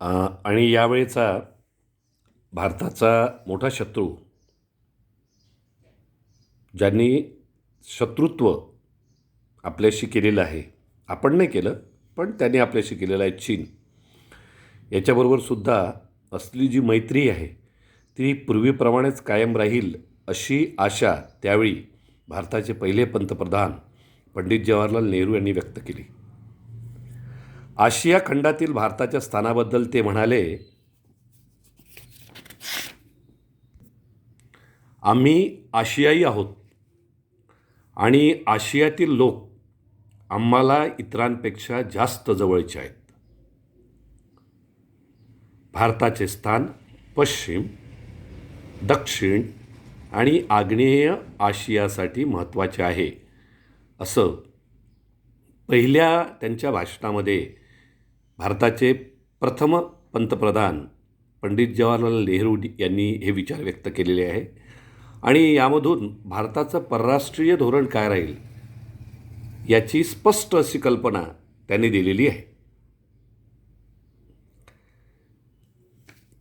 आणि यावेळेचा भारताचा मोठा शत्रू, ज्यांनी शत्रुत्व आपल्याशी केलेलं आहे, आपण नाही केलं, पण त्यांनी आपल्याशी केलेलं आहे, चीन. याच्याबरोबर सुद्धा असली जी मैत्री आहे ती पूर्वीप्रमाणेच कायम राहील अशी आशा त्यावेळी भारताचे पहिले पंतप्रधान पंडित जवाहरलाल नेहरू यांनी व्यक्त केली. आशिया खंडातील भारताच्या स्थानाबद्दल ते म्हणाले, आम्ही आशियाई आहोत आणि आशियातील लोक आम्हाला इतरांपेक्षा जास्त जवळचे आहेत. भारताचे स्थान पश्चिम, दक्षिण आणि आग्नेय आशियासाठी महत्त्वाचे आहे, असं पहिल्या त्यांच्या भाषणामध्ये भारताचे प्रथम पंतप्रधान पंडित जवाहरलाल नेहरू यांनी हे विचार व्यक्त केलेले आहे. आणि यामधून भारताचं परराष्ट्रीय धोरण काय राहील याची स्पष्ट अशी कल्पना त्यांनी दिलेली आहे.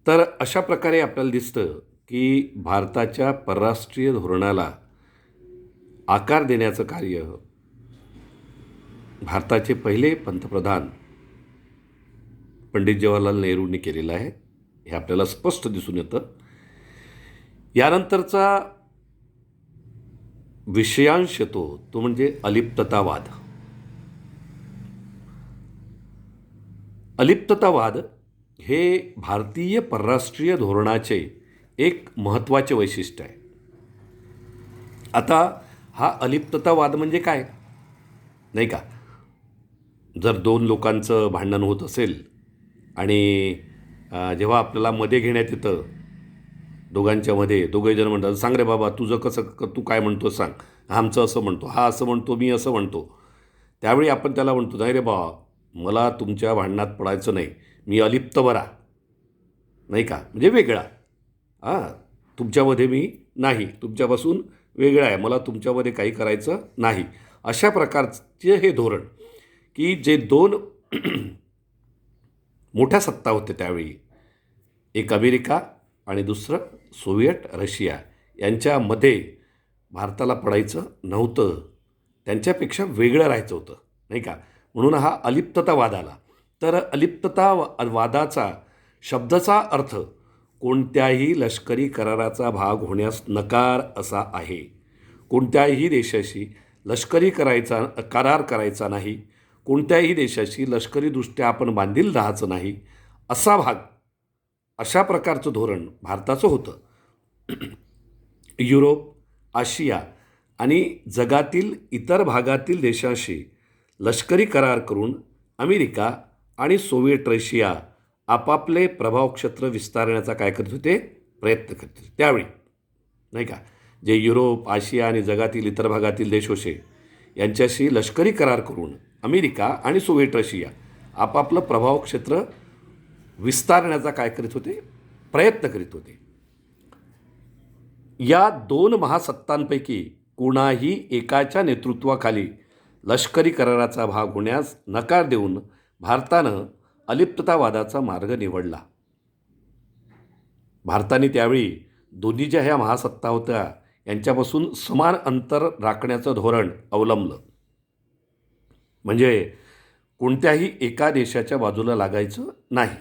तर अशा प्रकारे आपल्याला दिसतं की भारताच्या परराष्ट्रीय धोरणाला आकार देण्याचं कार्य भारताचे पहिले पंतप्रधान पंडित जवाहरलाल नेहरूंनी केलेलं आहे, हे आपल्याला स्पष्ट दिसून येतं. यानंतरचा विषयांश तो म्हणजे अलिप्ततावाद. अलिप्ततावाद हे भारतीय परराष्ट्रीय धोरणाचे एक महत्त्वाचे वैशिष्ट्य आहे. आता हा अलिप्ततावाद म्हणजे काय, नाही का? जर दोन लोकांचं भांडण होत असेल आणि जेव्हा आपल्याला मध्ये घेण्यात येतं, दोघांच्या मध्ये दोघे जण म्हणतात, सांग रे बाबा तुझं कसं, तू काय म्हणतो सांग, आमचं असं म्हणतो, हा असं म्हणतो, मी असं म्हणतो. त्यावेळी आपण त्याला म्हणतो, नाही रे बाबा मला तुमच्या भांडणात पडायचं नाही, मी अलिप्त बरा, नाही का, म्हणजे वेगळा. तुमच्यामध्ये मी नाही, तुमच्यापासून वेगळा आहे, मला तुमच्यामध्ये काही करायचं नाही. अशा प्रकारचे हे धोरण की जे दोन मोठ्या सत्ता होत्या त्यावेळी, एक अमेरिका आणि दुसरं सोव्हिएट रशिया, यांच्यामध्ये भारताला पडायचं नव्हतं, त्यांच्यापेक्षा वेगळं राहायचं होतं, नाही का. म्हणून हा अलिप्ततावाद आला. तर अलिप्ततावादाचा शब्दाचा अर्थ कोणत्याही लष्करी कराराचा भाग होण्यास नकार असा आहे. कोणत्याही देशाशी लष्करी करार करायचा नाही, कोणत्याही देशाशी लष्करीदृष्ट्या आपण बांधील राहायचं नाही, असा भाग, अशा प्रकारचं धोरण भारताचं होतं. युरोप, आशिया आणि जगातील इतर भागातील देशांशी लष्करी करार करून अमेरिका आणि सोव्हिएट रशिया आपापले प्रभावक्षेत्र विस्तारण्याचा काय करत होते, प्रयत्न करत होते त्यावेळी, नाही का. जे युरोप, आशिया आणि जगातील इतर भागातील देश होते यांच्याशी लष्करी करार करून अमेरिका आणि सोव्हिएट रशिया आपापलं प्रभावक्षेत्र विस्तारण्याचा काय करीत होते, प्रयत्न करीत होते. या दोन महासत्तांपैकी कोणाही एकाच्या नेतृत्वाखाली लष्करी कराराचा भाग होण्यास नकार देऊन भारतानं अलिप्ततावादाचा मार्ग निवडला. भारताने त्यावेळी दोन्ही ज्या ह्या महासत्ता होत्या यांच्यापासून समान अंतर राखण्याचं धोरण अवलंबलं. म्हणजे कोणत्याही एका देशाच्या बाजूला लागायचं नाही,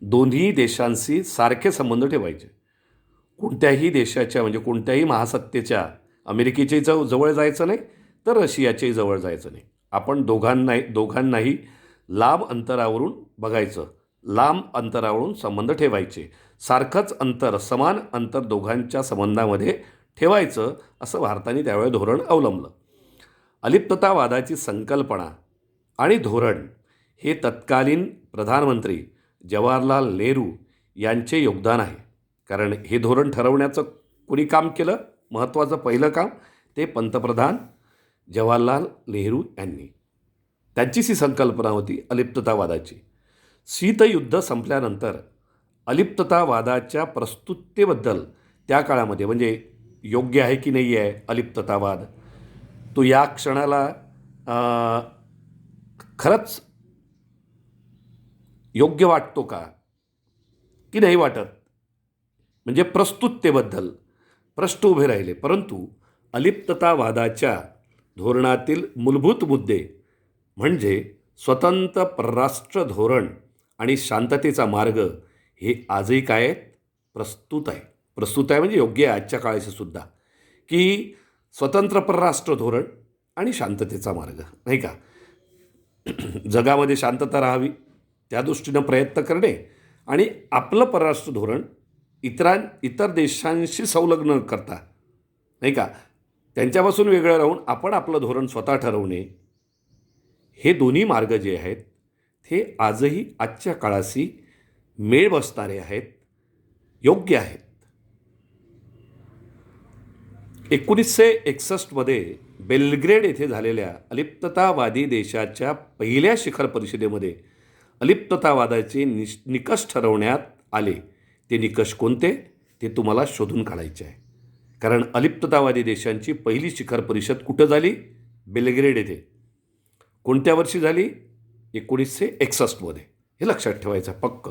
दोन्ही देशांशी सारखे संबंध ठेवायचे. कोणत्याही देशाच्या म्हणजे कोणत्याही महासत्तेच्या, अमेरिकेच्याही जवळ जायचं नाही तर रशियाच्याही जवळ जायचं नाही. आपण दोघांनाही लांब अंतरावरून बघायचं, लांब अंतरावरून संबंध ठेवायचे, सारखंच अंतर, समान अंतर दोघांच्या संबंधामध्ये ठेवायचं, असं भारताने त्यावेळी धोरण अवलंबलं. अलिप्ततावादाची संकल्पना आणि धोरण हे तत्कालीन प्रधानमंत्री जवाहरलाल नेहरू यांचे योगदान आहे. कारण हे धोरण ठरवण्याचं कोणी काम केलं, महत्त्वाचं पहिलं काम ते पंतप्रधान जवाहरलाल नेहरू यांनी. त्यांचीच ही संकल्पना होती अलिप्ततावादाची. शीतयुद्ध संपल्यानंतर अलिप्ततावादाच्या प्रस्तुततेबद्दल त्या काळामध्ये, म्हणजे योग्य आहे की नाही आहे अलिप्ततावाद, तो या क्षणाला खरंच योग्य वाटतो का की नाही वाटत, म्हणजे प्रस्तुततेबद्दल प्रश्न उभे राहिले. परंतु अलिप्ततावादाच्या धोरणातील मूलभूत मुद्दे म्हणजे स्वतंत्र परराष्ट्र धोरण आणि शांततेचा मार्ग हे आजही काय आहेत? प्रस्तुत आहे. प्रस्तुत आहे म्हणजे योग्य आहे आजच्या काळाशी सुद्धा, की स्वतंत्र परराष्ट्र धोरण आणि शांततेचा मार्ग, नाही का? जगामध्ये शांतता राहावी त्या दृष्टीनं प्रयत्न करणे आणि आपलं परराष्ट्र धोरण इतर देशांशी संलग्न करता, नाही का, त्यांच्यापासून वेगळं राहून आपण आपलं धोरण स्वतः ठरवणे, हे दोन्ही मार्ग जे आहेत ते आजही आजच्या काळाशी मेळ बसणारे आहेत, योग्य आहेत. 1961मध्ये बेलग्रेड येथे झालेल्या अलिप्ततावादी देशाच्या पहिल्या शिखर परिषदेमध्ये अलिप्ततावादाचे निकष ठरवण्यात आले. ते निकष कोणते ते तुम्हाला शोधून काढायचे आहे. कारण अलिप्ततावादी देशांची पहिली शिखर परिषद कुठं झाली? बेलग्रेड येथे. कोणत्या वर्षी झाली? 1961मध्ये. हे लक्षात ठेवायचं पक्क.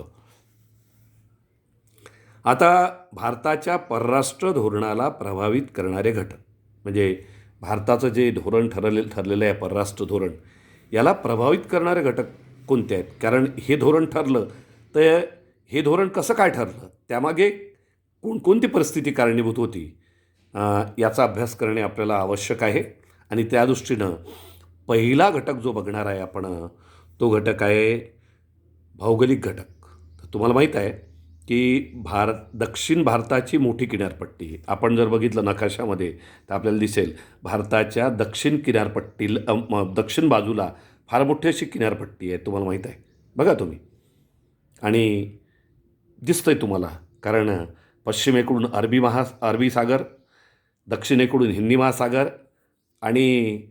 आता भारताच्या परराष्ट्र धोरणाला प्रभावित करणारे घटक, म्हणजे भारताचं जे धोरण ठरलेलं आहे परराष्ट्र धोरण, याला प्रभावित करणारे घटक कोणते आहेत? कारण हे धोरण ठरलं तर हे धोरण कसं काय ठरलं, त्यामागे कोणकोणती परिस्थिती कारणीभूत होती, याचा अभ्यास करणे आपल्याला आवश्यक आहे. आणि त्या दृष्टीनं पहिला घटक जो बघणार आहे आपण, तो घटक आहे भौगोलिक घटक. तर तुम्हाला माहीत आहे की दक्षिण भारताची मोठी किनारपट्टी, आपण जर बघितलं नकाशामध्ये तर आपल्याला दिसेल भारताच्या दक्षिण बाजूला फार मोठी अशी किनारपट्टी आहे. तुम्हाला माहीत आहे, बघा तुम्ही, आणि दिसतंय तुम्हाला. कारण पश्चिमेकडून अरबी सागर, दक्षिणेकडून हिंदी महासागर आणि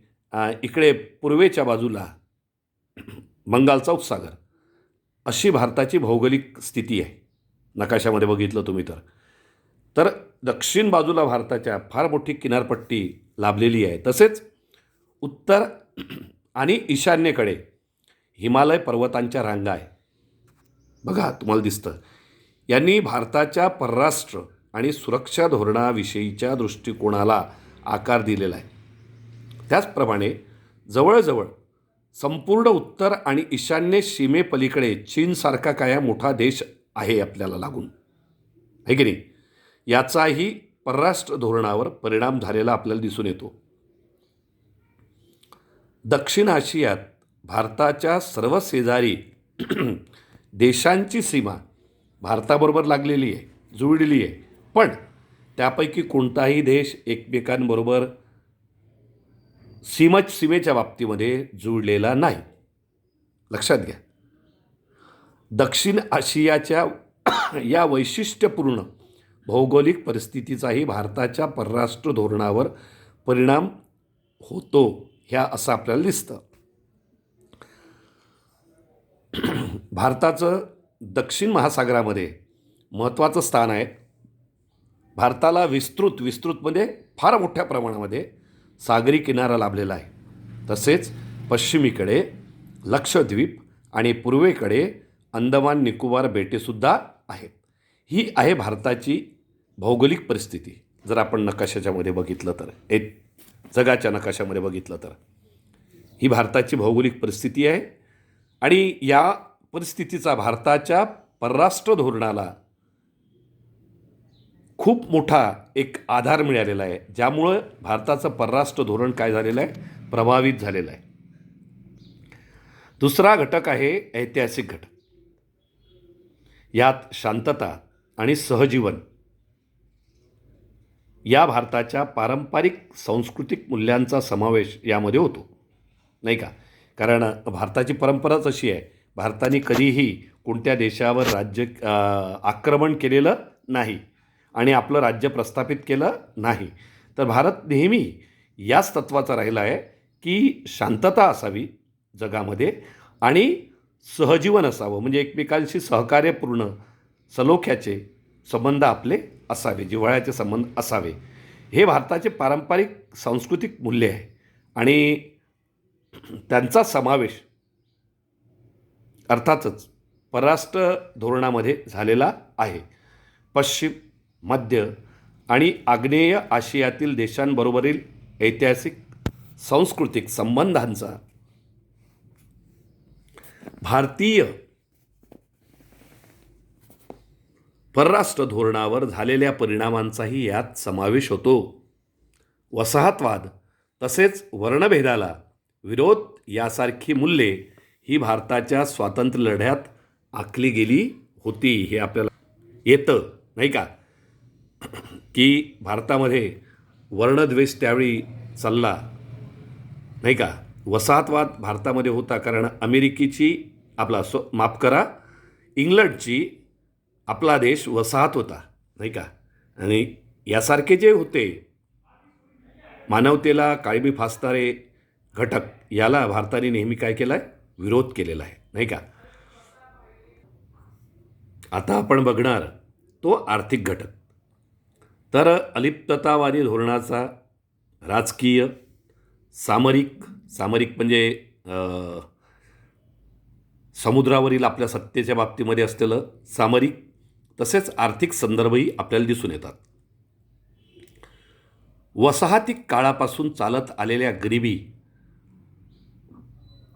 इकडे पूर्वेच्या बाजूला बंगालचा उपसागर, अशी भारताची भौगोलिक स्थिती आहे नकाशामध्ये बघितलं तुम्ही तर दक्षिण बाजूला भारताच्या फार मोठी किनारपट्टी लाभलेली आहे. तसेच उत्तर आणि ईशान्येकडे हिमालय पर्वतांच्या रांगा आहे, बघा तुम्हाला दिसतं. यांनी भारताच्या परराष्ट्र आणि सुरक्षा धोरणाविषयीच्या दृष्टिकोनाला आकार दिलेला आहे. त्याचप्रमाणे जवळजवळ संपूर्ण उत्तर आणि ईशान्य सीमेपलीकडे चीनसारखा काय मोठा देश आहे आपल्याला लागून, आहे की नाही? याचाही परराष्ट्र धोरणावर परिणाम झालेला आपल्याला दिसून येतो. दक्षिण आशियात भारताच्या सर्व शेजारी देशांची सीमा भारताबरोबर लागलेली आहे, जुळलेली आहे. पण त्यापैकी कोणताही देश एकमेकांबरोबर सीमेच्या बाबतीमध्ये जुळलेला नाही, लक्षात घ्या. दक्षिण आशियाच्या या वैशिष्ट्यपूर्ण भौगोलिक परिस्थितीचाही भारताच्या परराष्ट्र धोरणावर परिणाम होतो, ह्या असं आपल्याला दिसतं. भारताचं दक्षिण महासागरामध्ये महत्त्वाचं स्थान आहे. भारताला विस्तृतमध्ये फार मोठ्या प्रमाणामध्ये सागरी किनारा लाभलेला आहे. तसेच पश्चिमेकडे लक्षद्वीप आणि पूर्वेकडे अंदमान निकोबार बेटेसुद्धा आहेत. ही आहे भारताची भौगोलिक परिस्थिती. जर आपण नकाशाच्यामध्ये बघितलं तर, जगाच्या नकाशामध्ये बघितलं तर ही भारताची भौगोलिक परिस्थिती आहे. आणि या परिस्थितीचा भारताच्या परराष्ट्र धोरणाला खूप मोठा एक आधार मिळालेला आहे, ज्यामुळं भारताचं परराष्ट्र धोरण काय झालेलं आहे? प्रभावित झालेलं आहे. दुसरा घटक आहे ऐतिहासिक घटक. यात शांतता आणि सहजीवन या भारताच्या पारंपरिक सांस्कृतिक मूल्यांचा समावेश यामध्ये होतो, नाही का? कारण भारताची परंपराच अशी आहे, भारताने कधीही कोणत्या देशावर आक्रमण केलेलं नाही आणि आपलं राज्य प्रस्थापित केलं नाही. तर भारत नेहमी याच तत्त्वाचा राहिला आहे की शांतता असावी जगामध्ये आणि सहजीवन असावं, म्हणजे एकमेकांशी सहकार्यपूर्ण सलोख्याचे संबंध आपले असावे, जिव्हाळ्याचे संबंध असावे. हे भारताचे पारंपरिक सांस्कृतिक मूल्य आहे आणि त्यांचा समावेश अर्थातच परराष्ट्र धोरणामध्ये झालेला आहे. पश्चिम, मध्य आणि आग्नेय आशियातील देशांबरोबरील ऐतिहासिक सांस्कृतिक संबंधांचा भारतीय परराष्ट्र धोरणावर झालेल्या परिणामांचाही यात समावेश होतो. वसाहतवाद तसेच वर्णभेदाला विरोध यासारखी मूल्ये ही भारताच्या स्वातंत्र्य लढ्यात आखली गेली होती. हे आपल्याला येतं नाही का, की भारतामध्ये वर्णद्वेष त्यावेळी चालला नाही का. वसाहतवाद भारतामध्ये होता कारण अमेरिकेची माफ करा, इंग्लंडची आपला देश वसाहत होता नाही का. आणि यासारखे जे होते मानवतेला काळिमी फासणारे घटक, याला भारताने नेहमी काय केलं आहे, विरोध केलेला आहे नाही का. आता आपण बघणार तो आर्थिक घटक. तर अलिप्ततावादी धोरणाचा राजकीय, सामरिक म्हणजे समुद्रावरील आपल्या सत्तेच्या बाबतीमध्ये असलेलं सामरिक, तसेच आर्थिक संदर्भही आपल्याला दिसून येतात. वसाहती काळापासून चालत आलेल्या गरिबी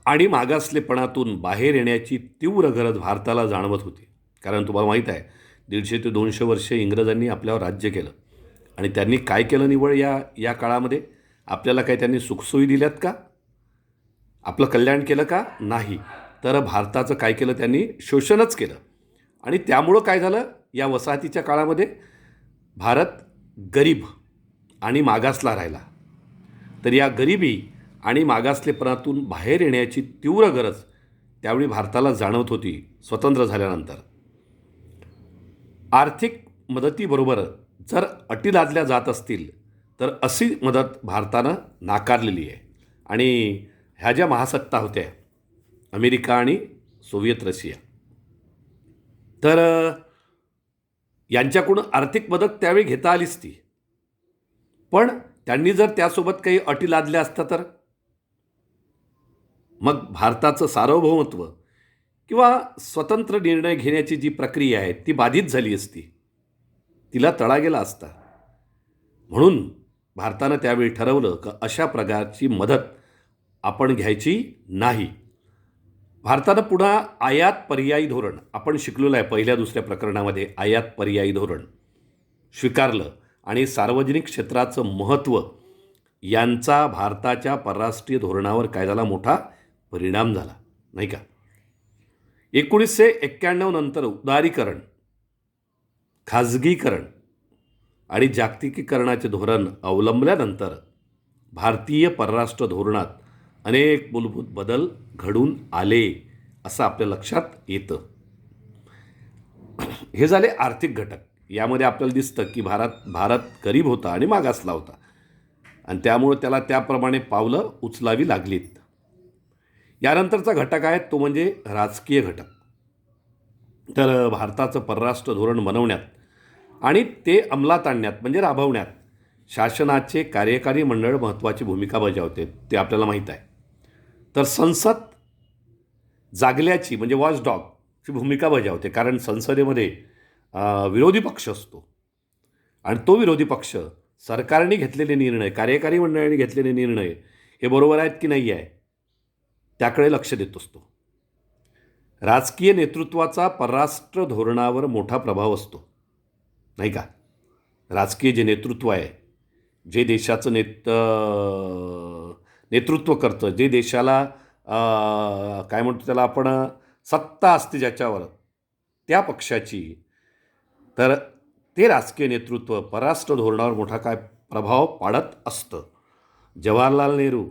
आणि मागासलेपणातून बाहेर येण्याची तीव्र गरज भारताला जाणवत होती. कारण तुम्हाला माहीत आहे 150 ते 200 वर्षे इंग्रजांनी आपल्यावर राज्य केलं आणि त्यांनी काय केलं निवळ या काळामध्ये? आपल्याला काय त्यांनी सुखसोयी दिल्यात का? आपलं कल्याण केलं का? नाही. तर भारताचं काय केलं त्यांनी? शोषणच केलं. आणि त्यामुळं काय झालं, या वसाहतीच्या काळामध्ये भारत गरीब आणि मागासला राहिला. तर या गरिबी आणि मागासलेपणातून बाहेर येण्याची तीव्र गरज त्यावेळी भारताला जाणवत होती स्वतंत्र झाल्यानंतर. आर्थिक मदतीबरोबर जर अटी लादल्या जात असतील तर अशी मदत भारतानं नाकारलेली आहे. आणि ह्या ज्या महासत्ता होत्या अमेरिका आणि सोव्हिएत रशिया, तर यांच्याकडून आर्थिक मदत त्यावेळी घेता आलीच ती. पण त्यांनी जर त्यासोबत काही अटी लादल्या असत्या तर मग भारताचं सार्वभौमत्व किंवा स्वतंत्र निर्णय घेण्याची जी प्रक्रिया आहे ती बाधित झाली असती, तिला तडा गेला असता. म्हणून भारतानं त्यावेळी ठरवलं की अशा प्रकारची मदत आपण घ्यायची नाही. भारतानं पुन्हा आयात पर्यायी धोरण, आपण शिकलेलं आहे पहिल्या दुसऱ्या प्रकरणामध्ये, आयात पर्यायी धोरण स्वीकारलं आणि सार्वजनिक क्षेत्राचं महत्त्व यांचा भारताच्या परराष्ट्रीय धोरणावर काय झाला, मोठा परिणाम झाला नाही का. 1991 नंतर उदारीकरण, खाजगीकरण आणि जागतिकीकरणाचे धोरण अवलंबल्यानंतर भारतीय परराष्ट्र धोरणात अनेक मूलभूत बदल घडून आले असं आपल्या लक्षात येतं. हे झाले आर्थिक घटक. यामध्ये आपल्याला दिसतं की भारत गरीब होता आणि मागासला होता आणि त्यामुळे त्याला त्याप्रमाणे पावलं उचलावी लागलीत. यानंतरचा घटक आहे तो म्हणजे राजकीय घटक. तर भारताचं परराष्ट्र धोरण बनवण्यात आणि ते अंमलात आणण्यात म्हणजे राबवण्यात शासनाचे कार्यकारी मंडळ महत्त्वाची भूमिका बजावते, ते आपल्याला माहीत आहे. तर संसद जागल्याची म्हणजे वॉचडॉगची भूमिका बजावते, कारण संसदेमध्ये विरोधी पक्ष असतो आणि तो विरोधी पक्ष सरकारने घेतलेले निर्णय, कार्यकारी मंडळाने घेतलेले निर्णय हे बरोबर आहेत की नाही आहे त्याकडे लक्ष देत असतो. राजकीय नेतृत्वाचा परराष्ट्र धोरणावर मोठा प्रभाव असतो नाही का. राजकीय जे नेतृत्व आहे, जे देशाचं नेतृत्व करतं, जे देशाला काय म्हणतो त्याला आपण, सत्ता असते ज्याच्यावर, त्या पक्षाची, तर ते राजकीय नेतृत्व परराष्ट्र धोरणावर मोठा काय प्रभाव पाडत असतं. जवाहरलाल नेहरू,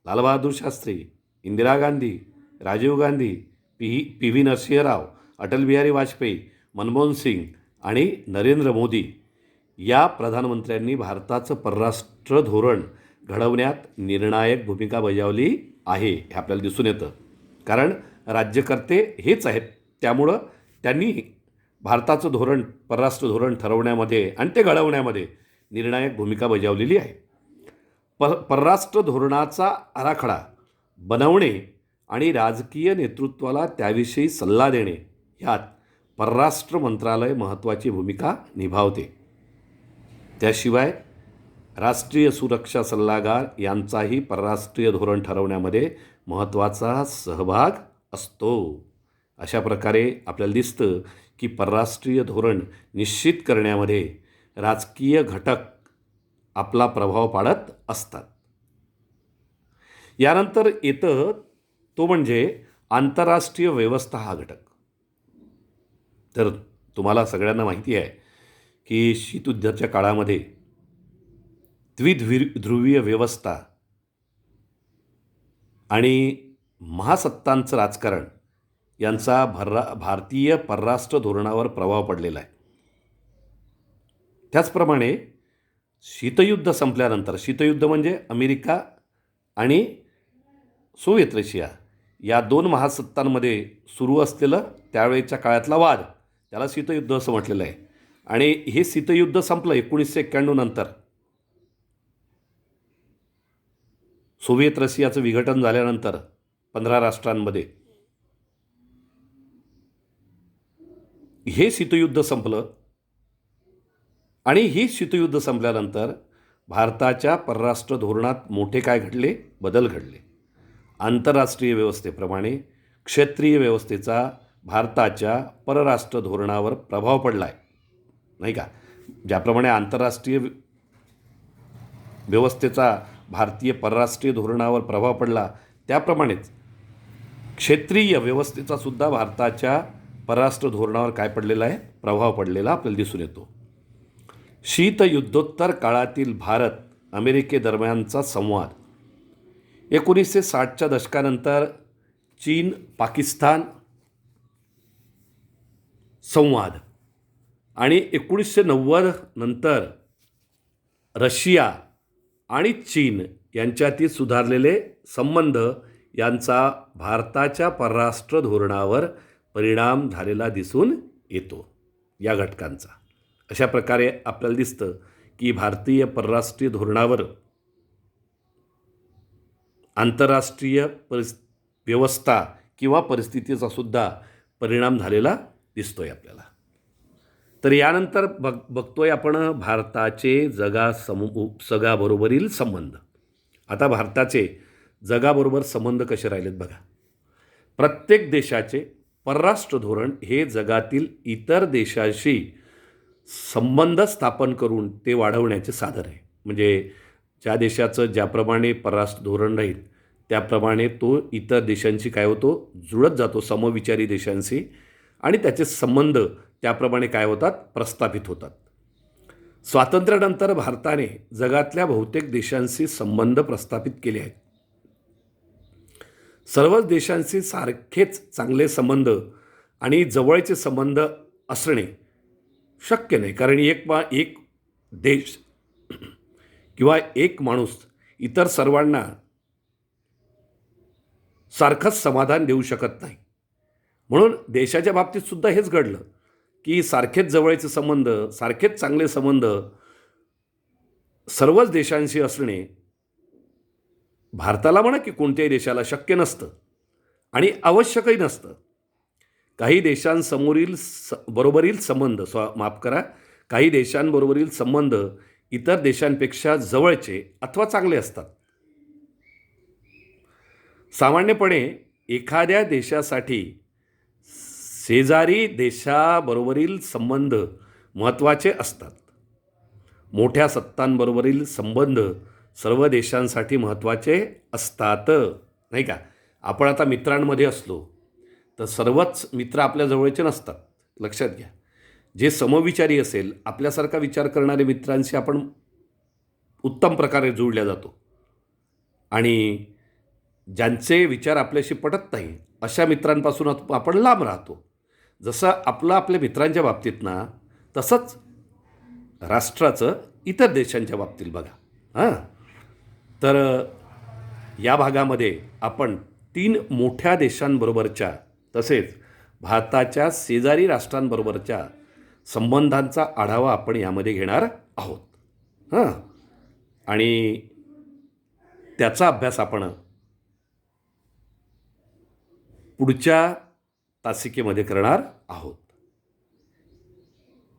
लालबहादूर शास्त्री, इंदिरा गांधी, राजीव गांधी, पी व्ही नरसिंहराव, अटल बिहारी वाजपेयी, मनमोहन सिंग आणि नरेंद्र मोदी या प्रधानमंत्र्यांनी भारताचं परराष्ट्र धोरण घडवण्यात निर्णायक भूमिका बजावली आहे, हे आपल्याला दिसून येतं. कारण राज्यकर्ते हेच आहेत, त्यामुळं त्यांनी भारताचं धोरण, परराष्ट्र धोरण ठरवण्यामध्ये आणि ते घडवण्यामध्ये निर्णायक भूमिका बजावलेली आहे. परराष्ट्र धोरणाचा आराखडा बनवणे आणि राजकीय नेतृत्वाला त्याविषयी सल्ला देणे ह्यात परराष्ट्र मंत्रालय महत्त्वाची भूमिका निभावते. त्याशिवाय राष्ट्रीय सुरक्षा सल्लागार यांचाही परराष्ट्रीय धोरण ठरवण्यामध्ये महत्त्वाचा सहभाग असतो. अशा प्रकारे आपल्याला दिसतं की परराष्ट्रीय धोरण निश्चित करण्यामध्ये राजकीय घटक आपला प्रभाव पाडत असतात. यानंतर येतं तो म्हणजे आंतरराष्ट्रीय व्यवस्था हा घटक. तर तुम्हाला सगळ्यांना माहिती आहे की शीतयुद्धाच्या काळामध्ये द्विध्रुवीय व्यवस्था आणि महासत्तांचं राजकारण यांचा भारतीय परराष्ट्र धोरणावर प्रभाव पडलेला आहे. त्याचप्रमाणे शीतयुद्ध संपल्यानंतर, शीतयुद्ध म्हणजे अमेरिका आणि सोव्हिएत रशिया या दोन महासत्तांमध्ये सुरू असलेलं त्यावेळेच्या काळातला वाद, त्याला शीतयुद्ध असं म्हटलेलं आहे. आणि हे शीतयुद्ध संपलं 1991 नंतर. सोव्हिएत रशियाचं विघटन झाल्यानंतर 15 राष्ट्रांमध्ये हे शीतयुद्ध संपलं. आणि ही शीतयुद्ध संपल्यानंतर भारताच्या परराष्ट्र धोरणात मोठे काय घडले? बदल घडले. आंतरराष्ट्रीय व्यवस्थेप्रमाणे क्षेत्रीय व्यवस्थेचा भारताच्या परराष्ट्र धोरणावर प्रभाव पडला आहे, नाही का? ज्याप्रमाणे आंतरराष्ट्रीय व्यवस्थेचा भारतीय परराष्ट्रीय धोरणावर प्रभाव पडला, त्याप्रमाणेच क्षेत्रीय व्यवस्थेचा सुद्धा भारताच्या परराष्ट्र धोरणावर काय पडलेला आहे? प्रभाव पडलेला आपल्याला दिसून येतो. शीतयुद्धोत्तर काळातील भारत अमेरिकेदरम्यानचा संवाद, 1960च्या दशकानंतर चीन पाकिस्तान संवाद आणि 1990 नंतर रशिया आणि चीन यांच्यातील सुधारलेले संबंध यांचा भारताच्या परराष्ट्र धोरणावर परिणाम झालेला दिसून येतो या घटकांचा. अशा प्रकारे आपल्याला दिसतं की भारतीय परराष्ट्रीय धोरणावर आंतरराष्ट्रीय व्यवस्था किंवा परिस्थितीचा सुद्धा परिणाम झालेला दिसतोय आपल्याला. तर यानंतर बघतोय आपण भारताचे जगाबरोबरील संबंध. आता भारताचे जगाबरोबर संबंध कसे राहिलेत बघा. प्रत्येक देशाचे परराष्ट्र धोरण हे जगातील इतर देशाशी संबंध स्थापन करून ते वाढवण्याचे साधन आहे. म्हणजे ज्या देशाचं ज्याप्रमाणे परराष्ट्र धोरण राहील त्याप्रमाणे तो इतर देशांशी काय होतो? जुळत जातो, समविचारी देशांशी, आणि त्याचे संबंध त्याप्रमाणे काय होतात? प्रस्थापित होतात. स्वातंत्र्यानंतर भारताने जगातल्या बहुतेक देशांशी संबंध प्रस्थापित केले आहेत. सर्वच देशांशी सारखेच चांगले संबंध आणि जवळचे संबंध असणे शक्य नाही, कारण एक देश किंवा एक माणूस इतर सर्वांना सारखंच समाधान देऊ शकत नाही. म्हणून देशाच्या बाबतीत सुद्धा हेच घडलं की सारखेच जवळचे संबंध, सारखेच चांगले संबंध सर्वच देशांशी असणे भारताला म्हणा की कोणत्याही देशाला शक्य नसतं आणि आवश्यकही नसतं. काही देशांसमोरील बरोबरील संबंध काही देशांबरोबरील संबंध इतर देशांपेक्षा जवळचे अथवा चांगले असतात. सामान्यपणे एखाद्या देशासाठी शेजारी देशाबरोबरील संबंध महत्त्वाचे असतात. मोठ्या सत्तांबरोबरील संबंध सर्व देशांसाठी महत्त्वाचे असतात, नाही का? आपण आता मित्रांमध्ये असलो तर सर्वच मित्र आपल्या जवळचे नसतात, लक्षात घ्या. जे समविचारी असेल, आपल्यासारखा विचार करणारे मित्रांशी आपण उत्तम प्रकारे जोडल्या जातो, आणि ज्यांचे विचार आपल्याशी पटत नाही अशा मित्रांपासून आपण लांब राहतो. जसं आपल्या मित्रांच्या बाबतीत ना, तसंच राष्ट्राचं इतर देशांच्या बाबतीत बघा. तर या भागामध्ये आपण 3 मोठ्या देशांबरोबरच्या तसेच भारताच्या शेजारी राष्ट्रांबरोबरच्या संबंधांचा आढावा आपण यामध्ये घेणार आहोत. आणि त्याचा अभ्यास आपण पुढच्या तासिकेमध्ये करणार आहोत.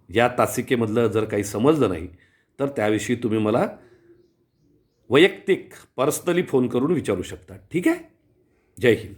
या तासिकेमधलं जर काही समजलं नाही तर त्याविषयी तुम्ही मला वैयक्तिक पर्सनली फोन करून विचारू शकता. ठीक आहे. जय हिंद.